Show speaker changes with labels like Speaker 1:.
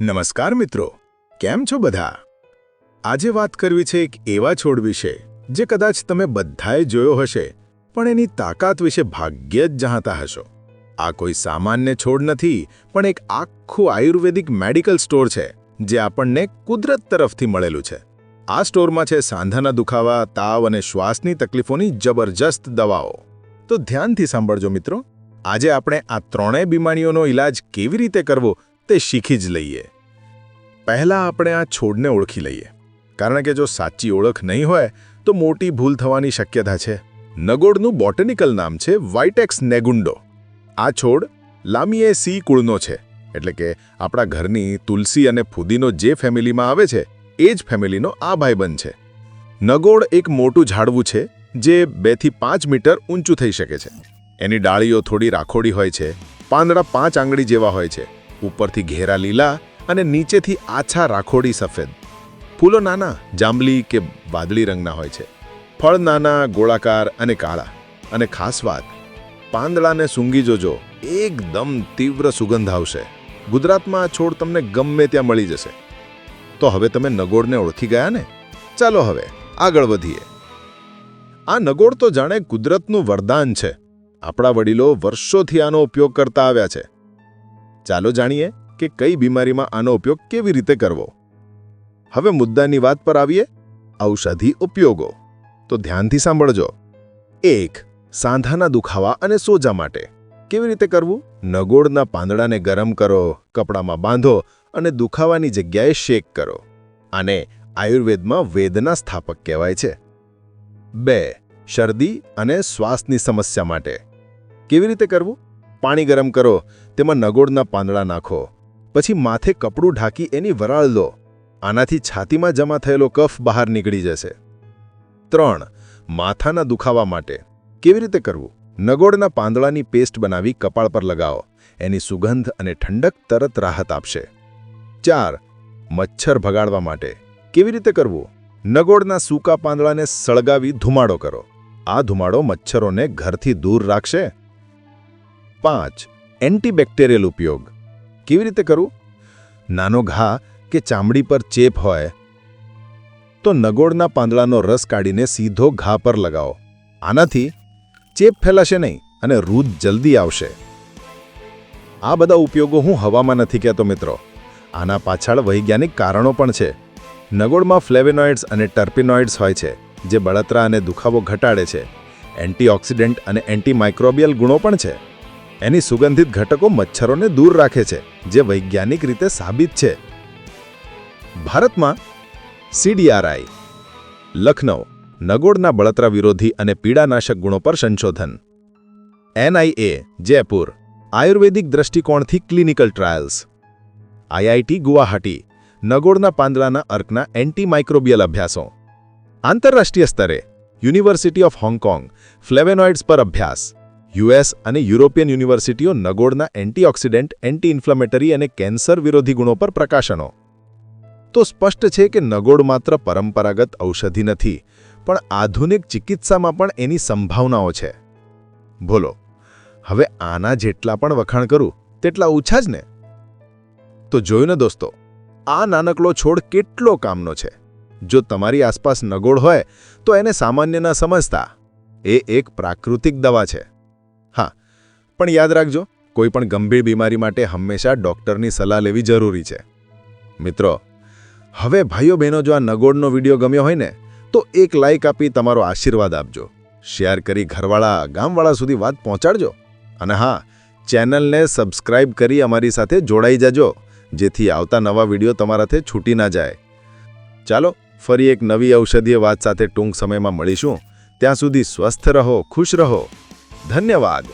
Speaker 1: નમસ્કાર મિત્રો, કેમ છો બધા? આજે વાત કરવી છે એક એવા છોડ વિશે જે કદાચ તમે બધાએ જોયો હશે, પણ એની તાકાત વિશે ભાગ્યે જ જાણતા હશો. આ કોઈ સામાન્ય છોડ નથી, પણ એક આખું આયુર્વેદિક મેડિકલ સ્ટોર છે જે આપણને કુદરત તરફથી મળેલું છે. આ સ્ટોરમાં છે સાંધાના દુખાવા, તાવ અને શ્વાસની તકલીફોની જબરજસ્ત દવાઓ. તો ધ્યાનથી સાંભળજો મિત્રો. આજે આપણે આ ત્રણેય બીમારીઓનો ઈલાજ કેવી રીતે કરવો તે શીખી જ લઈએ. પહેલાં આપણે આ છોડને ઓળખી લઈએ, કારણ કે જો સાચી ઓળખ નહીં હોય તો મોટી ભૂલ થવાની શક્યતા છે. નગોડનું બોટનિકલ નામ છે વાઇટેક્સ નેગુન્ડો. આ છોડ લામિએસી કુળનો છે, એટલે કે આપણા ઘરની તુલસી અને ફુદીનો જે ફેમિલીમાં આવે છે એ જ ફેમિલીનો આ ભાઈબંધ છે. નગોડ એક મોટું ઝાડવું છે જે 2 થી 5 મીટર ઊંચું થઈ શકે છે. એની ડાળીઓ થોડી રાખોડી હોય છે, પાંદડા 5 આંગળી જેવા હોય છે, ઉપરથી ઘેરા લીલા અને નીચેથી આછા રાખોડી સફેદ. ફૂલો નાના જાંબલી કે વાદળી રંગના હોય છે. ફળ નાના ગોળાકાર અને કાળા. અને ખાસ વાત, પાંદડાને સૂંઘી જોજો, એકદમ તીવ્ર સુગંધ આવશે. ગુજરાતમાં આ છોડ તમને ગમે ત્યાં મળી જશે. તો હવે તમે નગોડને ઓળખી ગયા ને? ચાલો હવે આગળ વધીએ. આ નગોડ તો જાણે કુદરતનું વરદાન છે. આપણા વડીલો વર્ષોથી આનો ઉપયોગ કરતા આવ્યા છે. ચાલો જાણીએ કે કઈ બીમારીમાં આનો ઉપયોગ કેવી રીતે કરવો. હવે મુદ્દાની વાત પર આવીએ, ઔષધિ ઉપયોગો. તો ધ્યાનથી સાંભળજો. 1. સાંધાના દુખાવા અને સોજા માટે કેવી રીતે કરવું? નગોડના પાંદડાને ગરમ કરો, કપડામાં બાંધો અને દુખાવાની જગ્યાએ શેક કરો. આને આયુર્વેદમાં વેદના સ્થાપક કહેવાય છે. 2. શરદી અને શ્વાસની સમસ્યા માટે કેવી રીતે કરવું? પાણી ગરમ કરો, તેમાં નગોડના પાંદડા નાખો, પછી માથે કપડું ઢાંકી એની વરાળ લો. આનાથી છાતીમાં જમા થયેલો કફ બહાર નીકળી જશે. 3. માથાના દુખાવા માટે કેવી રીતે કરવું? નગોડના પાંદડાની પેસ્ટ બનાવી કપાળ પર લગાવો. એની સુગંધ અને ઠંડક તરત રાહત આપશે. 4. મચ્છર ભગાડવા માટે કેવી રીતે કરવું? નગોડના સૂકા પાંદડાને સળગાવી ધુમાડો કરો. આ ધુમાડો મચ્છરોને ઘરથી દૂર રાખશે. 5. એન્ટીબેક્ટેરિયલ ઉપયોગ કેવી રીતે કરવું? નાનો ઘા કે ચામડી પર ચેપ હોય તો નગોડના પાંદડાનો રસ કાઢીને સીધો ઘા પર લગાવો. આનાથી ચેપ ફેલાશે નહીં અને રૂધ જલ્દી આવશે. આ બધા ઉપયોગો હું હવામાં નથી કહેતો મિત્રો. આના પાછળ વૈજ્ઞાનિક કારણો પણ છે. નગોડમાં ફ્લેવોનોઇડ્સ અને ટર્પેનોઇડ્સ હોય છે જે બળતરા અને દુખાવો ઘટાડે છે. એન્ટીઓક્સિડન્ટ અને એન્ટીમાઇક્રોબિયલ ગુણો પણ છે. એની સુગંધિત ઘટકો મચ્છરોને દૂર રાખે છે, જે વૈજ્ઞાનિક રીતે સાબિત છે. ભારતમાં CDRI લખનૌ નગોડના બળતરા વિરોધી અને પીડાનાશક ગુણો પર સંશોધન. NIA જયપુર આયુર્વેદિક દ્રષ્ટિકોણથી ક્લિનિકલ ટ્રાયલ્સ. IIT ગુવાહાટી નગોડના પાંદડાના અર્કના એન્ટીમાઇક્રોબિયલ અભ્યાસો. આંતરરાષ્ટ્રીય સ્તરે યુનિવર્સિટી ઓફ હોંગકોંગ ફ્લેવોનોઇડ્સ પર અભ્યાસ. US અને યુરોપિયન યુનિવર્સિટીઓ નગોડના એન્ટીઓક્સિડન્ટ, એન્ટી ઇન્ફ્લેમેટરી અને કેન્સર વિરોધી ગુણો પર પ્રકાશનો. તો સ્પષ્ટ છે કે નગોડ માત્ર પરંપરાગત ઔષધિ નથી, પણ આધુનિક ચિકિત્સામાં પણ એની સંભાવનાઓ છે. બોલો, હવે આના જેટલા પણ વખાણ કરું તેટલા ઓછા જ ને? તો જોયું ને દોસ્તો, આ નાનકડો છોડ કેટલો કામનો છે. જો તમારી આસપાસ નગોડ હોય તો એને સામાન્ય ન સમજતા. એ એક પ્રાકૃતિક દવા છે. હા, પણ યાદ રાખજો, કોઈ પણ ગંભીર બીમારી માટે હંમેશા ડૉક્ટરની સલાહ લેવી જરૂરી છે. મિત્રો, હવે ભાઈઓ બહેનો, જો આ નગોડનો વિડીયો ગમ્યો હોય ને તો એક લાઇક આપી તમારો આશીર્વાદ આપજો. શેર કરી ઘરવાળા, ગામવાળા સુધી વાત પહોંચાડજો. અને હા, ચેનલને સબસ્ક્રાઇબ કરી અમારી સાથે જોડાઈ જજો, જેથી આવતા નવા વિડીયો તમારાથી છૂટી ના જાય. ચાલો, ફરી એક નવી ઔષધીય વાત સાથે ટૂંક સમયમાં મળીશું. ત્યાં સુધી સ્વસ્થ રહો, ખુશ રહો. ધન્યવાદ.